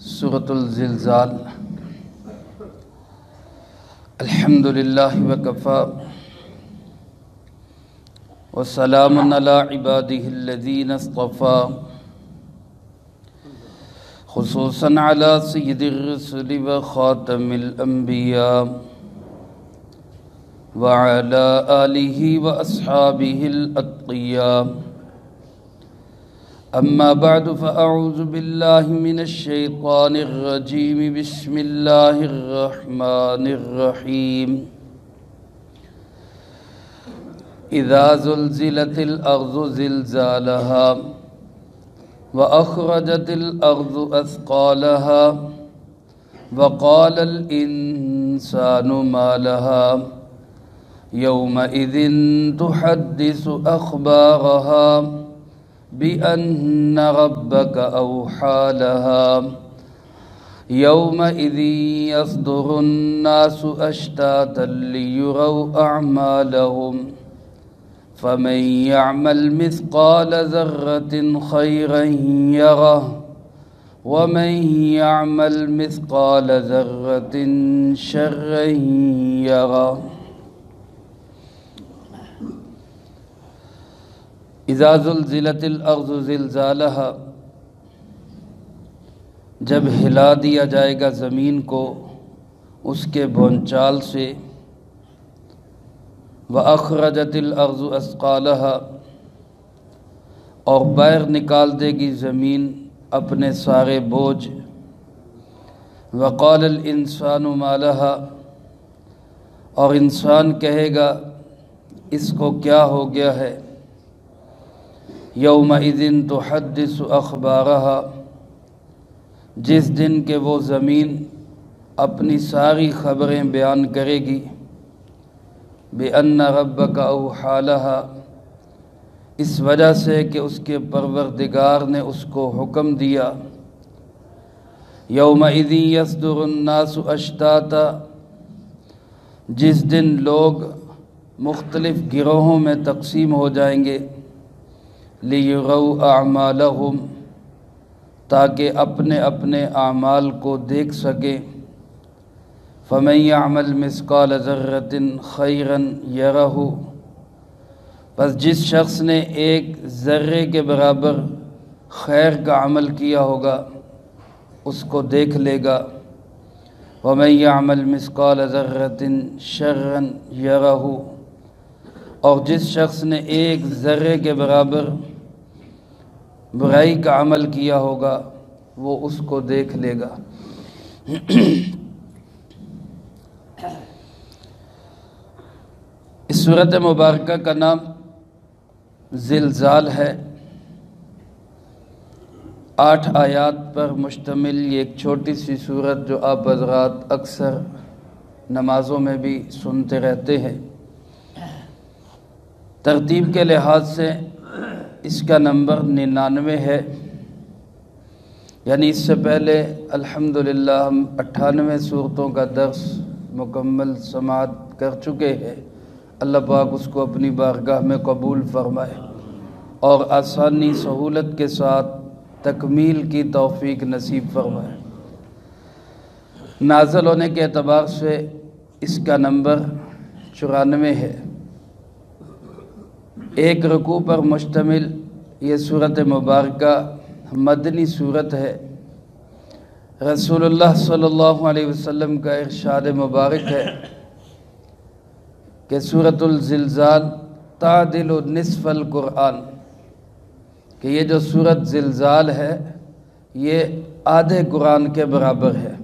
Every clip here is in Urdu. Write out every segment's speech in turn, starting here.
سورۃ الزلزال۔ الحمد للہ وکفیٰ وسلام علی عبادہ الذین اصطفیٰ، خصوصاً علی سید الرسل وخاتم الانبیاء وعلی آلہ واصحابہ الاتقیاء۔ اما بعد فاعوذ باللہ من الشیطان الرجیم، بسم اللہ الرحمن الرحیم۔ اذا زلزلت الارض زلزالها واخرجت الارض اثقالها وقال الانسان ما لها يومئذ تحدث اخبارها بأن ربك أوحى لها يومئذ يصدر الناس أشتاتا ليروا أعمالهم فمن يعمل مثقال ذرة خيرا يره ومن يعمل مثقال ذرة شرا يره۔ اذا زلزلت الارض زلزالها، جب ہلا دیا جائے گا زمین کو اس کے بھونچال سے، وَأَخْرَجَتِ الْأَرْضُ أَثْقَالَهَا، اور باہر نکال دے گی زمین اپنے سارے بوجھ، وَقَالَ الْإِنسَانُ مَا لَهَا، اور انسان کہے گا اس کو کیا ہو گیا ہے، یومئذ تحدث اخبارها، جس دن کہ وہ زمین اپنی ساری خبریں بیان کرے گی، بِأَنَّ رَبَّكَ أَوْحَى لَهَا، اس وجہ سے کہ اس کے پروردگار نے اس کو حکم دیا، یومئذ یصدر الناس اشتاتا، جس دن لوگ مختلف گروہوں میں تقسیم ہو جائیں گے، لِيُرَوْا أَعْمَالَهُمْ، تاکہ اپنے اپنے اعمال کو دیکھ سکیں، فَمَنْ يَعْمَلْ مِثْقَالَ ذَرَّةٍ خَيْرًا يَرَهُ، پس جس شخص نے ایک ذرے کے برابر خیر کا عمل کیا ہوگا اس کو دیکھ لے گا، وَمَنْ يَعْمَلْ مِثْقَالَ ذَرَّةٍ شَرًّا يَرَهُ، اور جس شخص نے ایک ذرے کے برابر برائی کا عمل کیا ہوگا وہ اس کو دیکھ لے گا۔ اس سورۃ مبارکہ کا نام زلزال ہے، 8 آیات پر مشتمل یہ ایک چھوٹی سی سورت جو آپ حضرات اکثر نمازوں میں بھی سنتے رہتے ہیں۔ ترتیب کے لحاظ سے اس کا نمبر 99 ہے، یعنی اس سے پہلے الحمدللہ ہم 98 سورتوں کا درس مکمل سماعت کر چکے ہیں۔ اللہ پاک اس کو اپنی بارگاہ میں قبول فرمائے اور آسانی سہولت کے ساتھ تکمیل کی توفیق نصیب فرمائے۔ نازل ہونے کے اعتبار سے اس کا نمبر 94 ہے۔ ایک رکوع پر مشتمل یہ سورۃ مبارکہ مدنی سورت ہے۔ رسول اللہ صلی اللہ علیہ وسلم کا ارشاد مبارک ہے کہ سورۃ الزلزال تعدل نصف القرآن، کہ یہ جو سورۃ زلزال ہے یہ آدھے قرآن کے برابر ہے۔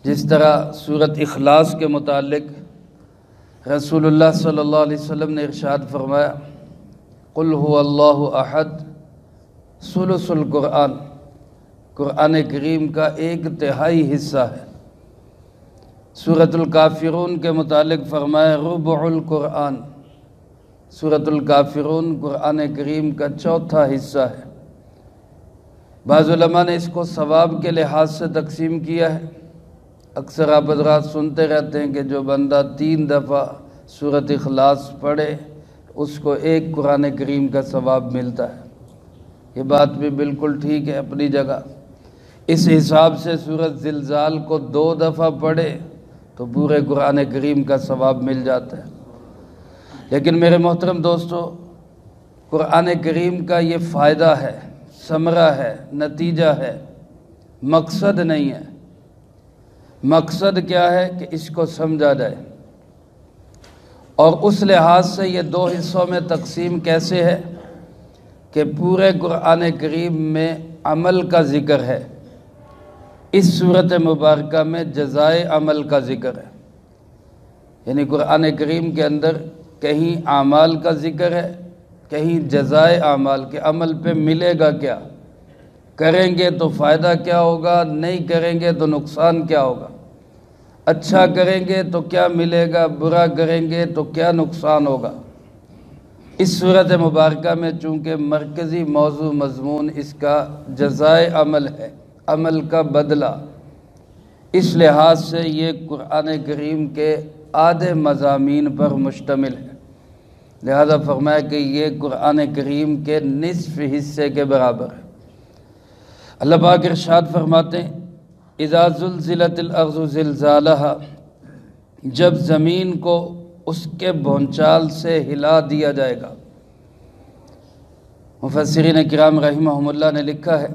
جس طرح سورۃ اخلاص کے متعلق رسول اللہ صلی اللہ علیہ وسلم نے ارشاد فرمایا، قل هو اللہ احد ثلث القرآن، قرآن کریم کا 1/3 حصہ ہے۔ سورۃ الکافرون کے متعلق فرمایا ربع القرآن، سورۃ الکافرون قرآن کریم کا 1/4 حصہ ہے۔ بعض علماء نے اس کو ثواب کے لحاظ سے تقسیم کیا ہے۔ اکثر آپ حضرات سنتے رہتے ہیں کہ جو بندہ 3 دفعہ سورۃ اخلاص پڑھے اس کو 1 قرآن کریم کا ثواب ملتا ہے۔ یہ بات بھی بالکل ٹھیک ہے اپنی جگہ۔ اس حساب سے سورۃ زلزال کو 2 دفعہ پڑھے تو پورے قرآن کریم کا ثواب مل جاتا ہے۔ لیکن میرے محترم دوستو، قرآن کریم کا یہ فائدہ ہے، ثمرہ ہے، نتیجہ ہے، مقصد نہیں ہے۔ مقصد کیا ہے کہ اس کو سمجھا جائے، اور اس لحاظ سے یہ 2 حصوں میں تقسیم کیسے ہے کہ پورے قرآن کریم میں عمل کا ذکر ہے، اس صورت مبارکہ میں جزائے عمل کا ذکر ہے۔ یعنی قرآن کریم کے اندر کہیں اعمال کا ذکر ہے، کہیں جزائے اعمال کے عمل پہ ملے گا کیا، کریں گے تو فائدہ کیا ہوگا، نہیں کریں گے تو نقصان کیا ہوگا، اچھا کریں گے تو کیا ملے گا، برا کریں گے تو کیا نقصان ہوگا۔ اس صورت مبارکہ میں چونکہ مرکزی موضوع مضمون اس کا جزائے عمل ہے، عمل کا بدلہ، اس لحاظ سے یہ قرآن کریم کے آدھے مضامین پر مشتمل ہے۔ لہذا فرمایا کہ یہ قرآن کریم کے نصف حصے کے برابر ہے۔ اللہ پاک ارشاد فرماتے ہیں اذا زلزلت الارض زلزالہا، جب زمین کو اس کے بھونچال سے ہلا دیا جائے گا۔ مفسرین کرام رحمہم اللہ نے لکھا ہے،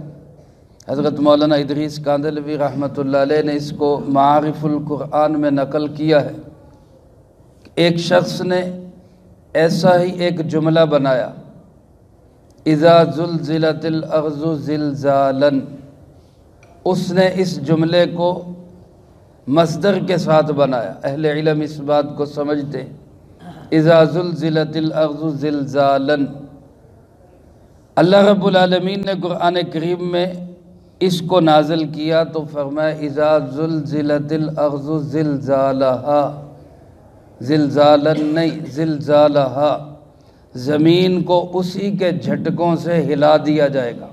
حضرت مولانا ادریس کاندھلوی رحمۃ اللہ علیہ نے اس کو معارف القرآن میں نقل کیا ہے۔ ایک شخص نے ایسا ہی ایک جملہ بنایا، اذا زلزلت الارض زلزالا، اس نے اس جملے کو مصدر کے ساتھ بنایا۔ اہل علم اس بات کو سمجھتے ہیں، اذا زلزلت الارض زلزالا۔ اللہ رب العالمین نے قرآن کریم میں اس کو نازل کیا تو فرمایا اذا زلزلت الارض زلزالہا، زلزالا نہیں، زلزالہا، زمین کو اسی کے جھٹکوں سے ہلا دیا جائے گا۔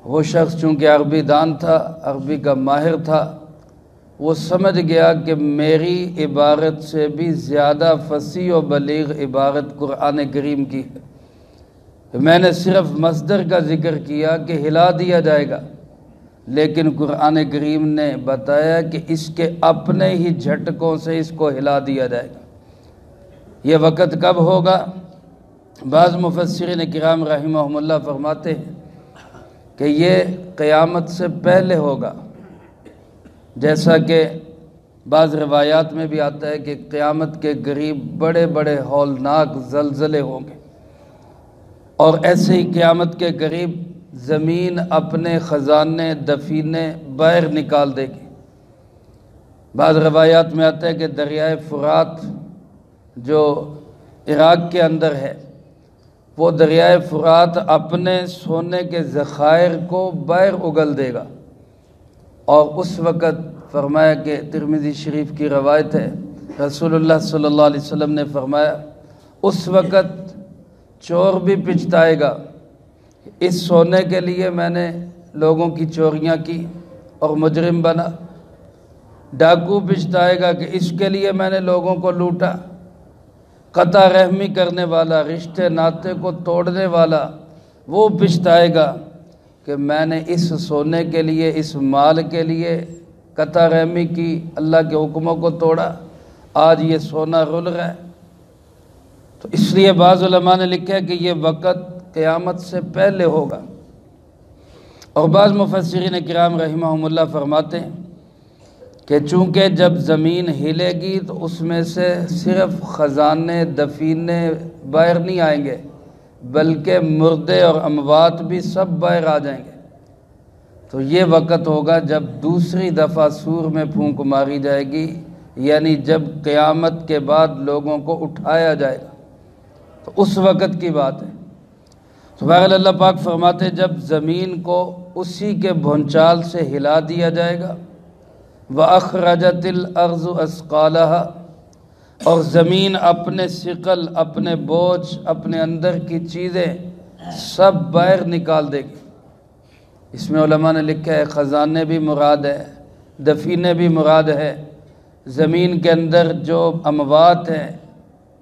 وہ شخص چونکہ عربی دان تھا، عربی کا ماہر تھا، وہ سمجھ گیا کہ میری عبارت سے بھی زیادہ فصیح و بلیغ عبارت قرآن کریم کی ہے۔ میں نے صرف مصدر کا ذکر کیا کہ ہلا دیا جائے گا، لیکن قرآن کریم نے بتایا کہ اس کے اپنے ہی جھٹکوں سے اس کو ہلا دیا جائے گا۔ یہ وقت کب ہوگا؟ بعض مفسرین کرام رحمہم اللہ فرماتے ہیں کہ یہ قیامت سے پہلے ہوگا، جیسا کہ بعض روایات میں بھی آتا ہے کہ قیامت کے قریب بڑے بڑے ہولناک زلزلے ہوں گے، اور ایسے ہی قیامت کے قریب زمین اپنے خزانے دفینے باہر نکال دے گی۔ بعض روایات میں آتا ہے کہ دریائے فرات جو عراق کے اندر ہے، وہ دریائے فرات اپنے سونے کے ذخائر کو باہر اگل دے گا، اور اس وقت فرمایا کہ ترمذی شریف کی روایت ہے، رسول اللہ صلی اللہ علیہ وسلم نے فرمایا اس وقت چور بھی پچھتائے گا، اس سونے کے لیے میں نے لوگوں کی چوریاں کی اور مجرم بنا، ڈاکو پچھتائے گا کہ اس کے لیے میں نے لوگوں کو لوٹا، قطع رحمی کرنے والا، رشتے ناطے کو توڑنے والا وہ پچھتائے گا کہ میں نے اس سونے کے لیے، اس مال کے لیے قطع رحمی کی، اللہ کے حکموں کو توڑا، آج یہ سونا رل رہا ہے۔ تو اس لیے بعض علماء نے لکھا ہے کہ یہ وقت قیامت سے پہلے ہوگا، اور بعض مفسرین کرام رحمہم اللہ فرماتے ہیں کہ چونکہ جب زمین ہلے گی تو اس میں سے صرف خزانے دفینے باہر نہیں آئیں گے، بلکہ مردے اور اموات بھی سب باہر آ جائیں گے۔ تو یہ وقت ہوگا جب دوسری دفعہ سور میں پھونک ماری جائے گی، یعنی جب قیامت کے بعد لوگوں کو اٹھایا جائے گا، تو اس وقت کی بات ہے۔ تو بہرحال اللہ پاک فرماتے ہیں جب زمین کو اسی کے بھونچال سے ہلا دیا جائے گا، وَأَخْرَجَتِ الْأَرْضُ أَثْقَالَهَا، اور زمین اپنے ثقل، اپنے بوجھ، اپنے اندر کی چیزیں سب باہر نکال دے گی۔ اس میں علماء نے لکھا ہے خزانے بھی مراد ہے، دفینے بھی مراد ہے، زمین کے اندر جو اموات ہیں،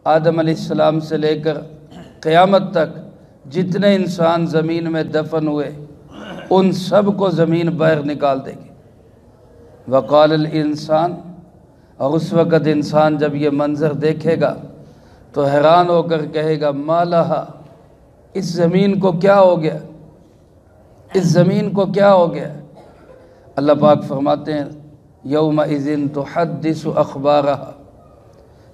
آدم علیہ السلام سے لے کر قیامت تک جتنے انسان زمین میں دفن ہوئے، ان سب کو زمین باہر نکال دے گی۔ وقال الانسان، اور اس وقت انسان جب یہ منظر دیکھے گا تو حیران ہو کر کہے گا ما لہا، اس زمین کو کیا ہو گیا، اس زمین کو کیا ہو گیا۔ اللہ پاک فرماتے ہیں یومئذ تحدث اخبارہا،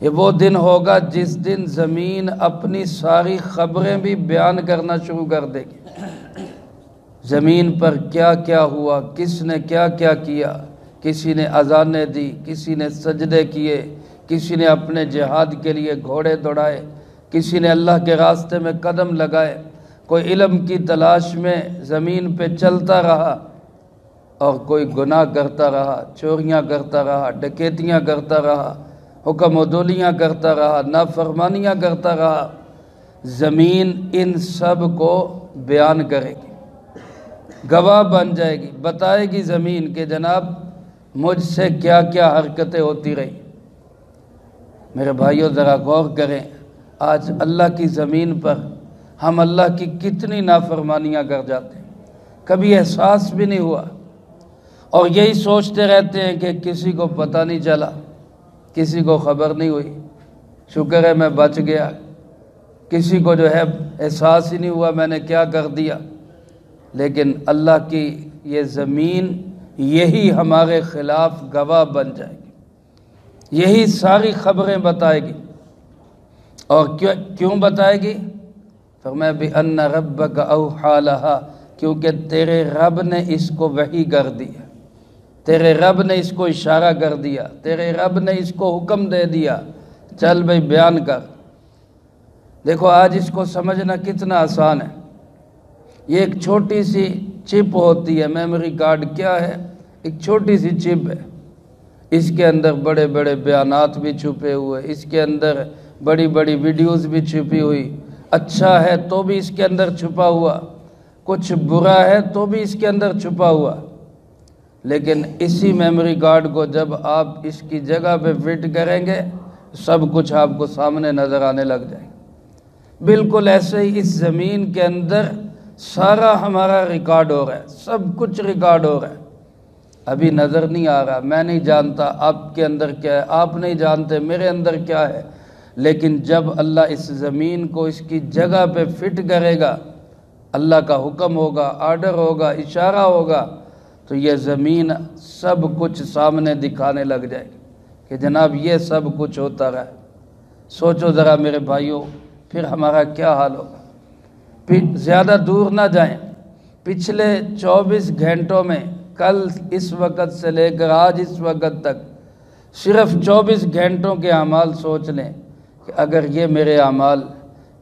یہ وہ دن ہوگا جس دن زمین اپنی ساری خبریں بھی بیان کرنا شروع کر دے گی۔ زمین پر کیا کیا ہوا، کس نے کیا کیا کیا، کسی نے اذانیں دی، کسی نے سجدے کیے، کسی نے اپنے جہاد کے لیے گھوڑے دوڑائے، کسی نے اللہ کے راستے میں قدم لگائے، کوئی علم کی تلاش میں زمین پہ چلتا رہا اور کوئی گناہ کرتا رہا، چوریاں کرتا رہا، ڈکیتیاں کرتا رہا، حکم عدولیاں کرتا رہا، نافرمانیاں کرتا رہا۔ زمین ان سب کو بیان کرے گی، گواہ بن جائے گی، بتائے گی زمین کہ جناب مجھ سے کیا کیا حرکتیں ہوتی رہی۔ میرے بھائیوں ذرا غور کریں، آج اللہ کی زمین پر ہم اللہ کی کتنی نافرمانیاں کر جاتے ہیں، کبھی احساس بھی نہیں ہوا، اور یہی سوچتے رہتے ہیں کہ کسی کو پتہ نہیں چلا، کسی کو خبر نہیں ہوئی، شکر ہے میں بچ گیا، کسی کو جو ہے احساس ہی نہیں ہوا میں نے کیا کر دیا۔ لیکن اللہ کی یہ زمین یہی ہمارے خلاف گواہ بن جائے گی، یہی ساری خبریں بتائے گی۔ اور کیوں بتائے گی؟ فرمایا بِأَنَّ رَبَّكَ أَوْحَىٰ لَهَا، کیونکہ تیرے رب نے اس کو وحی کر دیا، تیرے رب نے اس کو اشارہ کر دیا، تیرے رب نے اس کو حکم دے دیا، چل بھئی بیان کر۔ دیکھو آج اس کو سمجھنا کتنا آسان ہے۔ یہ ایک چھوٹی سی چپ ہوتی ہے، میموری کارڈ کیا ہے؟ ایک چھوٹی سی چپ ہے، اس کے اندر بڑے بڑے بیانات بھی چھپے ہوئے، اس کے اندر بڑی بڑی ویڈیوز بھی چھپی ہوئی، اچھا ہے تو بھی اس کے اندر چھپا ہوا، کچھ برا ہے تو بھی اس کے اندر چھپا ہوا۔ لیکن اسی میموری کارڈ کو جب آپ اس کی جگہ پہ فٹ کریں گے سب کچھ آپ کو سامنے نظر آنے لگ جائے گا۔ بالکل ایسے ہی اس زمین کے اندر سارا ہمارا ریکارڈ ہو رہا ہے، سب کچھ ریکارڈ ہو رہا ہے، ابھی نظر نہیں آ رہا، میں نہیں جانتا آپ کے اندر کیا ہے، آپ نہیں جانتے میرے اندر کیا ہے۔ لیکن جب اللہ اس زمین کو اس کی جگہ پہ فٹ کرے گا، اللہ کا حکم ہوگا، آرڈر ہوگا، اشارہ ہوگا، تو یہ زمین سب کچھ سامنے دکھانے لگ جائے گی کہ جناب یہ سب کچھ ہوتا رہا ہے۔ سوچو ذرا میرے بھائیوں، پھر ہمارا کیا حال ہوگا۔ پھر زیادہ دور نہ جائیں، پچھلے 24 گھنٹوں میں کل اس وقت سے لے کر آج اس وقت تک صرف 24 گھنٹوں کے اعمال سوچ لیں کہ اگر یہ میرے اعمال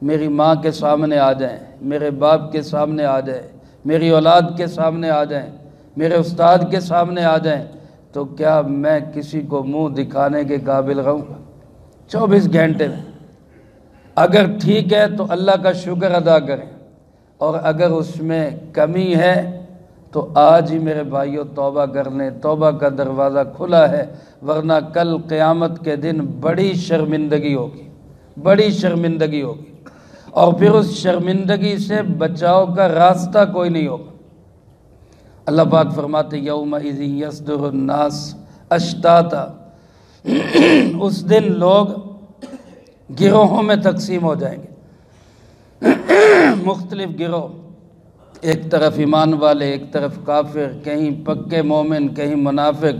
میری ماں کے سامنے آ جائیں، میرے باپ کے سامنے آ جائیں، میری اولاد کے سامنے آ جائیں، میرے استاد کے سامنے آ جائیں، تو کیا میں کسی کو منہ دکھانے کے قابل رہوں گا؟ 24 گھنٹے میں اگر ٹھیک ہے تو اللہ کا شکر ادا کریں، اور اگر اس میں کمی ہے تو آج ہی میرے بھائیوں توبہ کر لیں، توبہ کا دروازہ کھلا ہے، ورنہ کل قیامت کے دن بڑی شرمندگی ہوگی، بڑی شرمندگی ہوگی، اور پھر اس شرمندگی سے بچاؤ کا راستہ کوئی نہیں ہوگا۔ اللہ پاک فرماتے یومئذ یصدر الناس اشتاتا، اس دن لوگ گروہوں میں تقسیم ہو جائیں گے، مختلف گروہ، ایک طرف ایمان والے، ایک طرف کافر، کہیں پکے مومن، کہیں منافق،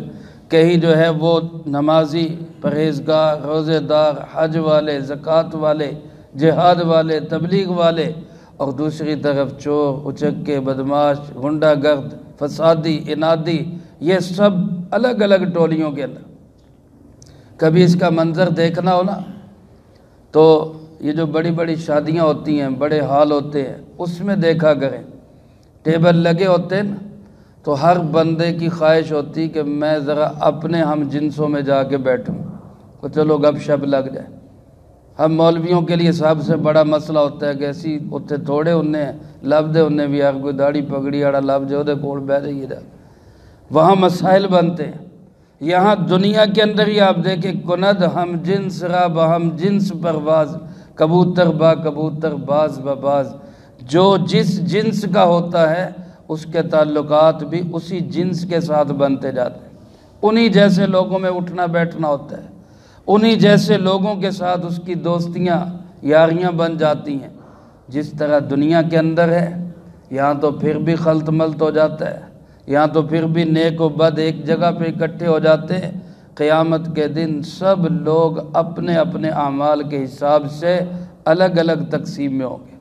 کہیں جو ہے وہ نمازی، پرہیزگار، روزے دار، حج والے، زکوٰۃ والے، جہاد والے، تبلیغ والے، اور دوسری طرف چور، اچکے، بدماش، غنڈہ گرد، فسادی، انادی، یہ سب الگ الگ ٹولیوں کے اندر۔ کبھی اس کا منظر دیکھنا ہو نا تو یہ جو بڑی بڑی شادیاں ہوتی ہیں، بڑے ہال ہوتے ہیں، اس میں دیکھا کریں، ٹیبل لگے ہوتے ہیں نا، تو ہر بندے کی خواہش ہوتی کہ میں ذرا اپنے ہم جنسوں میں جا کے بیٹھوں، تو چلو گپ شپ لگ جائے۔ ہم مولویوں کے لیے سب سے بڑا مسئلہ ہوتا ہے کہ ایسی اتنے تھوڑے انہیں لب دے، انہیں بھی کوئی داڑھی پگڑی آڑا لب جائے وہ کول بہ جائیے جا، وہاں مسائل بنتے ہیں۔ یہاں دنیا کے اندر ہی آپ دیکھیں، کند ہم جنس را بہم جنس پرواز، کبوتر با کبوتر باز بباز، جو جس جنس کا ہوتا ہے اس کے تعلقات بھی اسی جنس کے ساتھ بنتے جاتے ہیں، انہی جیسے لوگوں میں اٹھنا بیٹھنا ہوتا ہے، انہی جیسے لوگوں کے ساتھ اس کی دوستیاں یاریاں بن جاتی ہیں۔ جس طرح دنیا کے اندر ہے، یہاں تو پھر بھی خلط ملط ہو جاتا ہے، یہاں تو پھر بھی نیک و بد ایک جگہ پہ اکٹھے ہو جاتے ہیں۔ قیامت کے دن سب لوگ اپنے اپنے اعمال کے حساب سے الگ الگ تقسیم میں ہوں گے،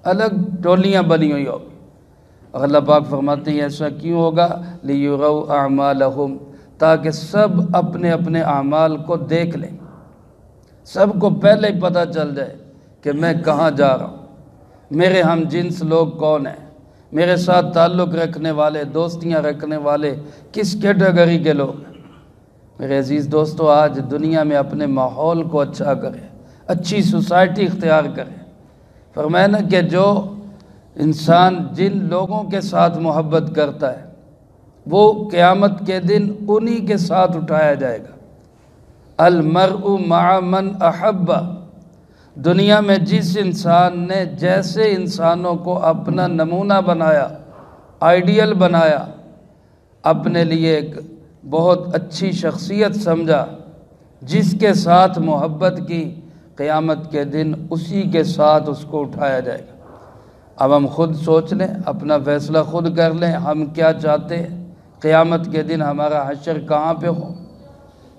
الگ ٹولیاں بنی ہوئی ہوگی۔ اور اللہ پاک فرماتے ہیں ایسا کیوں ہوگا؟ لِيُرَوْا أَعْمَالَهُمْ، تاکہ سب اپنے اپنے اعمال کو دیکھ لیں، سب کو پہلے ہی پتہ چل جائے کہ میں کہاں جا رہا ہوں، میرے ہم جنس لوگ کون ہیں، میرے ساتھ تعلق رکھنے والے، دوستیاں رکھنے والے کس کیٹیگری کے لوگ ہیں۔ میرے عزیز دوستو، آج دنیا میں اپنے ماحول کو اچھا کریں، اچھی سوسائٹی اختیار کریں۔ فرمایا نا کہ جو انسان جن لوگوں کے ساتھ محبت کرتا ہے وہ قیامت کے دن انہی کے ساتھ اٹھایا جائے گا۔ المرء مع من احب، دنیا میں جس انسان نے جیسے انسانوں کو اپنا نمونہ بنایا، آئیڈیل بنایا، اپنے لیے ایک بہت اچھی شخصیت سمجھا، جس کے ساتھ محبت کی، قیامت کے دن اسی کے ساتھ اس کو اٹھایا جائے گا۔ اب ہم خود سوچ لیں، اپنا فیصلہ خود کر لیں، ہم کیا چاہتے ہیں، قیامت کے دن ہمارا حشر کہاں پہ ہو۔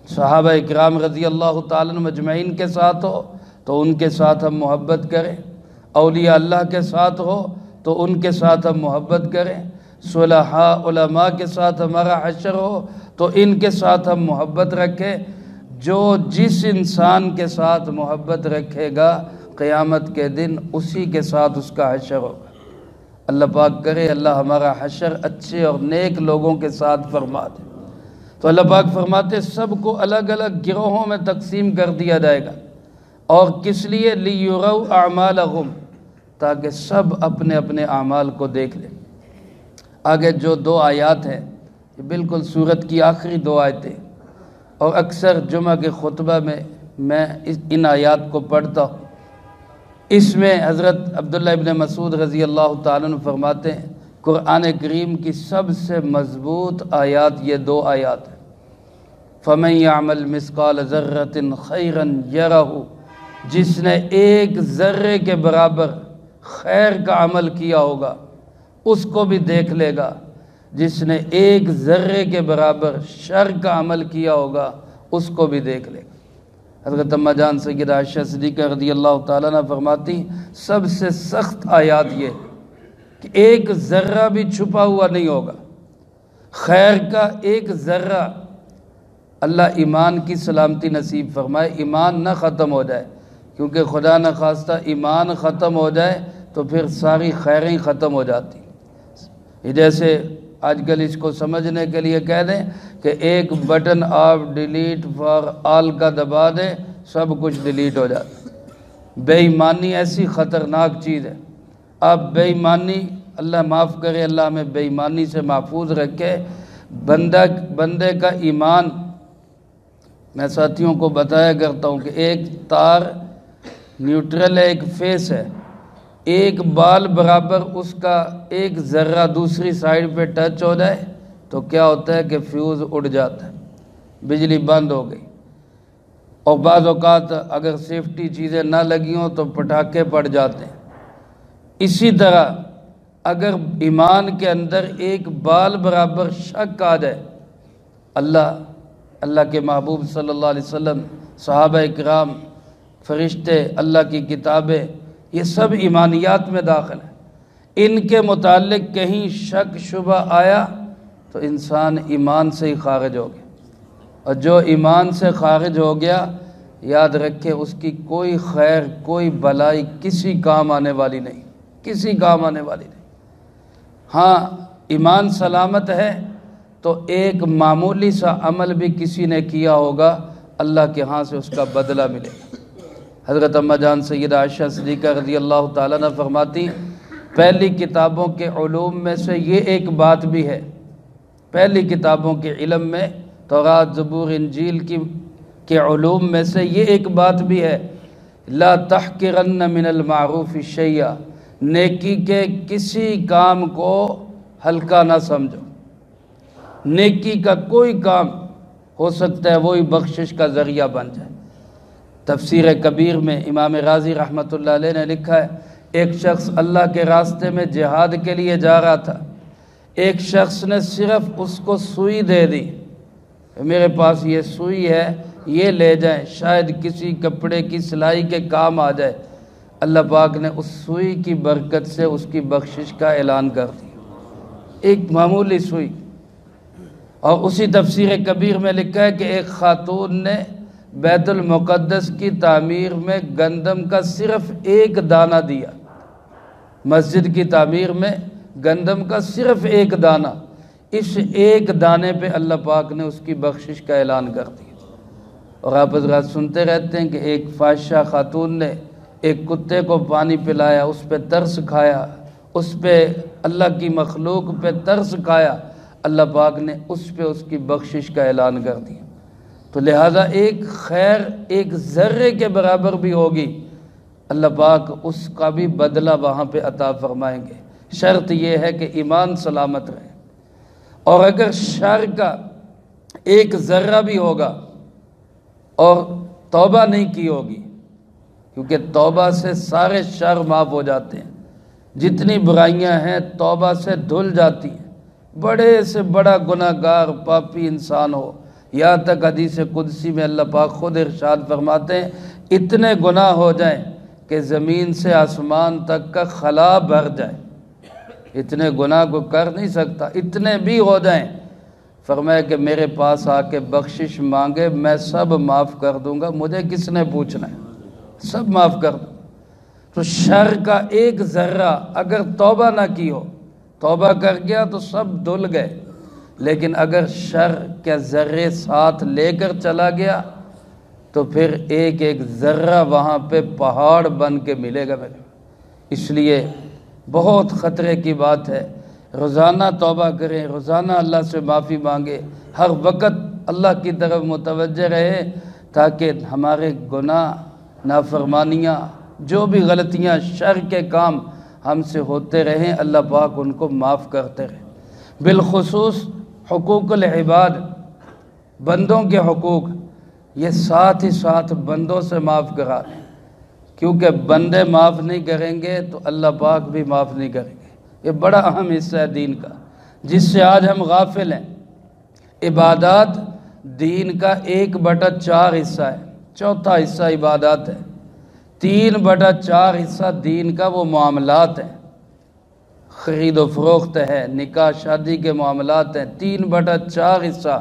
صحابہ اکرام رضی اللہ تعالیٰ مجمعین کے ساتھ ہو تو ان کے ساتھ ہم محبت کریں، اولیاء اللہ کے ساتھ ہو تو ان کے ساتھ ہم محبت کریں، صلحاء علماء کے ساتھ ہمارا حشر ہو تو ان کے ساتھ ہم محبت رکھیں۔ جو جس انسان کے ساتھ محبت رکھے گا قیامت کے دن اسی کے ساتھ اس کا حشر ہوگا۔ اللہ پاک کرے اللہ ہمارا حشر اچھے اور نیک لوگوں کے ساتھ فرما دے۔ تو اللہ پاک فرماتے سب کو الگ الگ گروہوں میں تقسیم کر دیا جائے گا، اور کس لیے؟ لِيُرَوْا أَعْمَالَهُمْ، تاکہ سب اپنے اپنے اعمال کو دیکھ لیں۔ آگے جو دو آیات ہیں یہ بالکل سورت کی آخری دو آیتیں، اور اکثر جمعہ کے خطبہ میں ان آیات کو پڑھتا ہوں۔ اس میں حضرت عبداللہ ابن مسعود رضی اللہ تعالیٰ عنہ فرماتے ہیں قرآن کریم کی سب سے مضبوط آیات یہ دو آیات ہیں۔ فَمَنْ يَعْمَلْ مِثْقَالَ ذَرَّةٍ خَيْرًا يَرَهُ، جس نے ایک ذرے کے برابر خیر کا عمل کیا ہوگا اس کو بھی دیکھ لے گا، جس نے ایک ذرے کے برابر شر کا عمل کیا ہوگا اس کو بھی دیکھ لے گا۔ حضرت اماں جان سیدہ عائشہ صدیقہ رضی اللہ تعالیٰ عنہ فرماتی سب سے سخت آیات یہ کہ ایک ذرہ بھی چھپا ہوا نہیں ہوگا، خیر کا ایک ذرہ۔ اللہ ایمان کی سلامتی نصیب فرمائے، ایمان نہ ختم ہو جائے، کیونکہ خدا نہ خواستہ ایمان ختم ہو جائے تو پھر ساری خیریں ختم ہو جاتی۔ یہ جیسے آج کل اس کو سمجھنے کے لیے کہہ دیں کہ ایک بٹن آپ ڈیلیٹ فار آل کا دبا دیں سب کچھ ڈیلیٹ ہو جاتا۔ بے ایمانی ایسی خطرناک چیز ہے۔ آپ بے ایمانی، اللہ معاف کرے، اللہ ہمیں بے ایمانی سے محفوظ رکھے۔ بندے کا ایمان، میں ساتھیوں کو بتایا کرتا ہوں کہ ایک تار نیوٹرل ہے، ایک فیس ہے، ایک بال برابر اس کا ایک ذرہ دوسری سائیڈ پہ ٹچ ہو جائے تو کیا ہوتا ہے کہ فیوز اڑ جاتا ہے، بجلی بند ہو گئی۔ اور بعض اوقات اگر سیفٹی چیزیں نہ لگی ہوں تو پٹاخے پڑ جاتے ہیں۔ اسی طرح اگر ایمان کے اندر ایک بال برابر شک آ جائے، اللہ کے محبوب صلی اللہ علیہ وسلم، صحابہ اکرام، فرشتے، اللہ کی کتابیں، یہ سب ایمانیات میں داخل ہیں۔ ان کے متعلق کہیں شک شبہ آیا تو انسان ایمان سے ہی خارج ہو گیا، اور جو ایمان سے خارج ہو گیا یاد رکھے اس کی کوئی خیر کوئی بلائی کسی کام آنے والی نہیں، کسی کام آنے والی نہیں۔ ہاں ایمان سلامت ہے تو ایک معمولی سا عمل بھی کسی نے کیا ہوگا اللہ کے ہاں سے اس کا بدلہ ملے گا۔ حضرت اماں جان سیدہ عائشہ صدیقہ رضی اللہ تعالیٰ عنہ فرماتی پہلی کتابوں کے علوم میں سے یہ ایک بات بھی ہے، پہلی کتابوں کے علم میں تورات زبور انجیل کے علوم میں سے یہ ایک بات بھی ہے، لا تحقرن من المعروف شیئا، نیکی کے کسی کام کو ہلکا نہ سمجھو۔ نیکی کا کوئی کام ہو سکتا ہے وہی بخشش کا ذریعہ بن جائے۔ تفسیر کبیر میں امام غازی رحمۃ اللہ علیہ نے لکھا ہے، ایک شخص اللہ کے راستے میں جہاد کے لیے جا رہا تھا، ایک شخص نے صرف اس کو سوئی دے دی، میرے پاس یہ سوئی ہے، یہ لے جائیں، شاید کسی کپڑے کی سلائی کے کام آ جائے۔ اللہ پاک نے اس سوئی کی برکت سے اس کی بخشش کا اعلان کر دیا، ایک معمولی سوئی۔ اور اسی تفسیر کبیر میں لکھا ہے کہ ایک خاتون نے بیت المقدس کی تعمیر میں گندم کا صرف ایک دانہ دیا، مسجد کی تعمیر میں گندم کا صرف ایک دانہ، اس ایک دانے پہ اللہ پاک نے اس کی بخشش کا اعلان کر دیا۔ اور آپ حضرات سنتے رہتے ہیں کہ ایک فاحشہ خاتون نے ایک کتے کو پانی پلایا، اس پہ ترس کھایا، اس پہ اللہ کی مخلوق پہ ترس کھایا، اللہ پاک نے اس پہ اس کی بخشش کا اعلان کر دیا۔ تو لہٰذا ایک خیر ایک ذرے کے برابر بھی ہوگی، اللہ پاک اس کا بھی بدلہ وہاں پہ عطا فرمائیں گے، شرط یہ ہے کہ ایمان سلامت رہے۔ اور اگر شر کا ایک ذرہ بھی ہوگا اور توبہ نہیں کی ہوگی، کیونکہ توبہ سے سارے شر معاف ہو جاتے ہیں، جتنی برائیاں ہیں توبہ سے دھل جاتی ہیں، بڑے سے بڑا گناہ گار پاپی انسان ہو، یہاں تک حدیث قدسی میں اللہ پاک خود ارشاد فرماتے ہیں اتنے گناہ ہو جائیں کہ زمین سے آسمان تک کا خلا بھر جائے، اتنے گناہ کو کر نہیں سکتا، اتنے بھی ہو جائیں، فرمایا کہ میرے پاس آ کے بخشش مانگے، میں سب معاف کر دوں گا، مجھے کس نے پوچھنا ہے، سب معاف کر دوں۔ تو شر کا ایک ذرہ اگر توبہ نہ کی ہو، توبہ کر گیا تو سب دھل گئے، لیکن اگر شر کے ذرے ساتھ لے کر چلا گیا تو پھر ایک ایک ذرہ وہاں پہ پہاڑ بن کے ملے گا میرے۔ اس لیے بہت خطرے کی بات ہے، روزانہ توبہ کریں، روزانہ اللہ سے معافی مانگے، ہر وقت اللہ کی طرف متوجہ رہے تاکہ ہمارے گناہ، نافرمانیاں، جو بھی غلطیاں، شر کے کام ہم سے ہوتے رہیں، اللہ پاک ان کو معاف کرتے رہیں۔ بالخصوص حقوق العباد، بندوں کے حقوق، یہ ساتھ ہی ساتھ بندوں سے معاف کرا لیں، کیونکہ بندے معاف نہیں کریں گے تو اللہ پاک بھی معاف نہیں کریں گے۔ یہ بڑا اہم حصہ ہے دین کا، جس سے آج ہم غافل ہیں۔ عبادات دین کا 1/4 حصہ ہے، چوتھا حصہ عبادات ہے، 3/4 حصہ دین کا وہ معاملات ہیں، خرید و فروخت ہے، نکاح شادی کے معاملات ہیں، 3/4 حصہ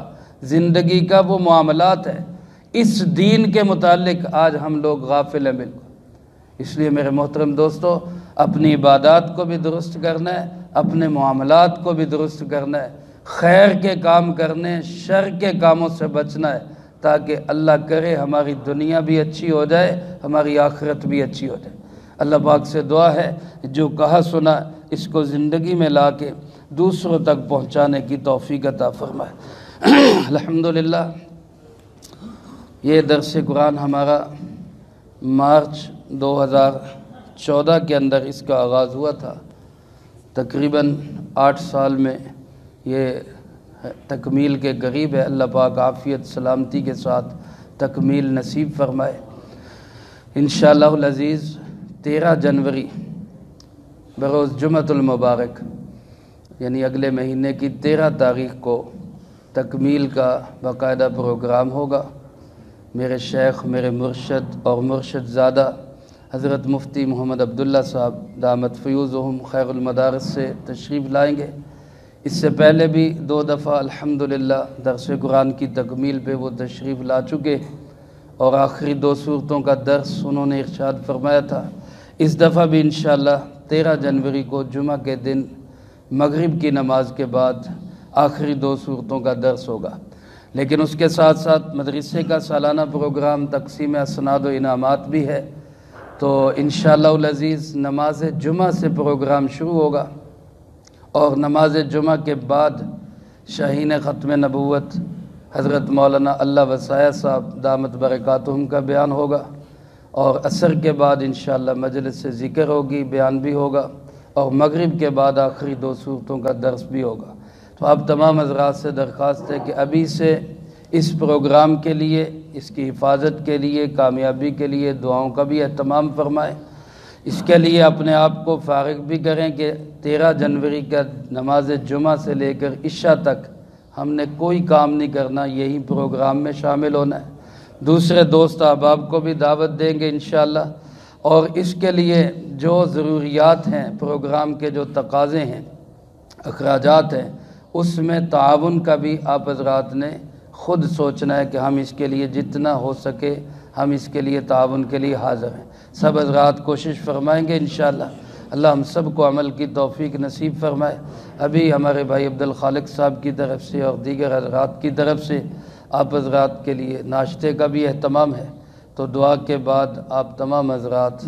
زندگی کا وہ معاملات ہے۔ اس دین کے متعلق آج ہم لوگ غافل ہیں بالکل۔ اس لیے میرے محترم دوستو، اپنی عبادات کو بھی درست کرنا ہے، اپنے معاملات کو بھی درست کرنا ہے، خیر کے کام کرنے، شر کے کاموں سے بچنا ہے، تاکہ اللہ کرے ہماری دنیا بھی اچھی ہو جائے، ہماری آخرت بھی اچھی ہو جائے۔ اللہ پاک سے دعا ہے جو کہا سنا اس کو زندگی میں لا کے دوسروں تک پہنچانے کی توفیق عطا فرمائے۔ الحمدللہ یہ درس قرآن ہمارا مارچ 2014 کے اندر اس کا آغاز ہوا تھا، تقریباً 8 سال میں یہ تکمیل کے قریب ہے۔ اللہ پاک عافیت سلامتی کے ساتھ تکمیل نصیب فرمائے۔ انشاءاللہ العزیز 13 جنوری بروز جمعۃ المبارک، یعنی اگلے مہینے کی 13 تاریخ کو تکمیل کا باقاعدہ پروگرام ہوگا۔ میرے شیخ، میرے مرشد اور مرشد زادہ حضرت مفتی محمد عبداللہ صاحب دامت فیوزہم خیر المدارس سے تشریف لائیں گے۔ اس سے پہلے بھی 2 دفعہ الحمدللہ درس قرآن کی تکمیل پہ وہ تشریف لا چکے، اور آخری 2 صورتوں کا درس انہوں نے ارشاد فرمایا تھا۔ اس دفعہ بھی انشاءاللہ 13 جنوری کو جمعہ کے دن مغرب کی نماز کے بعد آخری 2 صورتوں کا درس ہوگا۔ لیکن اس کے ساتھ ساتھ مدرسے کا سالانہ پروگرام تقسیم اسناد و انعامات بھی ہے، تو انشاءاللہ العزیز نماز جمعہ سے پروگرام شروع ہوگا، اور نماز جمعہ کے بعد شاہین ختم نبوت حضرت مولانا اللہ وسایہ صاحب دامت برکاتہم کا بیان ہوگا، اور عصر کے بعد انشاءاللہ مجلس سے ذکر ہوگی، بیان بھی ہوگا، اور مغرب کے بعد آخری 2 صورتوں کا درس بھی ہوگا۔ تو آپ تمام حضرات سے درخواست ہے کہ ابھی سے اس پروگرام کے لیے، اس کی حفاظت کے لیے، کامیابی کے لیے دعاؤں کا بھی اہتمام فرمائیں۔ اس کے لیے اپنے آپ کو فارغ بھی کریں کہ 13 جنوری کا نماز جمعہ سے لے کر عشاء تک ہم نے کوئی کام نہیں کرنا، یہی پروگرام میں شامل ہونا ہے۔ دوسرے دوست احباب کو بھی دعوت دیں گے انشاءاللہ، اور اس کے لیے جو ضروریات ہیں، پروگرام کے جو تقاضے ہیں، اخراجات ہیں، اس میں تعاون کا بھی آپ حضرات نے خود سوچنا ہے کہ ہم اس کے لیے جتنا ہو سکے ہم اس کے لیے تعاون کے لیے حاضر ہیں۔ سب حضرات کوشش فرمائیں گے انشاءاللہ، اللہ ہم سب کو عمل کی توفیق نصیب فرمائے۔ ابھی ہمارے بھائی عبدالخالق صاحب کی طرف سے اور دیگر حضرات کی طرف سے آپ حضرات کے لیے ناشتے کا بھی اہتمام ہے، تو دعا کے بعد آپ تمام حضرات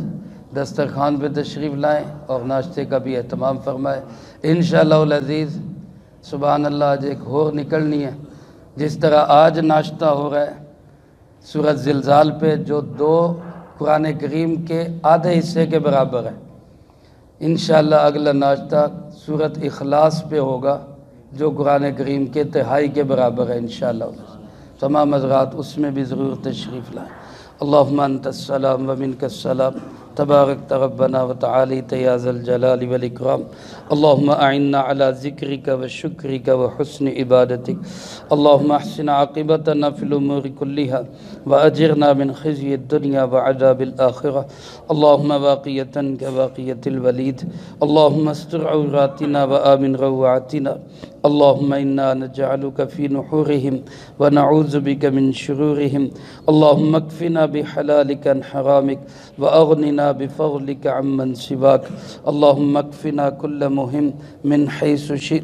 دسترخوان پہ تشریف لائیں اور ناشتے کا بھی اہتمام فرمائیں انشاءاللہ العزیز۔ سبحان اللہ، آج ایک اور نکلنی ہے۔ جس طرح آج ناشتہ ہو رہا ہے سورۃ زلزال پہ، جو 2 قرآن کریم کے آدھے حصے کے برابر ہے، انشاءاللہ اگلا ناشتہ سورۃ اخلاص پہ ہوگا جو قرآن کریم کے 1/3 کے برابر ہے انشاءاللہ۔ تمام حضرات اس میں بھی ضرور تشریف لائیں۔ اللہم انت السلام و منک السلام، تبارک ربنا و تعالیت یا ذا الجلال والاکرام۔ اللہم اعنا علی ذکرک و شکرک و حسن عبادتک۔ اللہم احسن عاقبتنا فی الامور کلہا واجرنا من خزی الدنیا وعذاب الآخرہ۔ اللہم باقیتا کباقیت الولید، اللہم استر عوراتنا وآمن روعاتنا۔ اللہم انا نجعلک فی نحورہم ونعوذ بک من شرورہم۔ اللہم اکفنا بحلالک عن حرامک واغننا بفضلک عمن سواک۔ اللہم اکفنا کل مہم من حیث شئت۔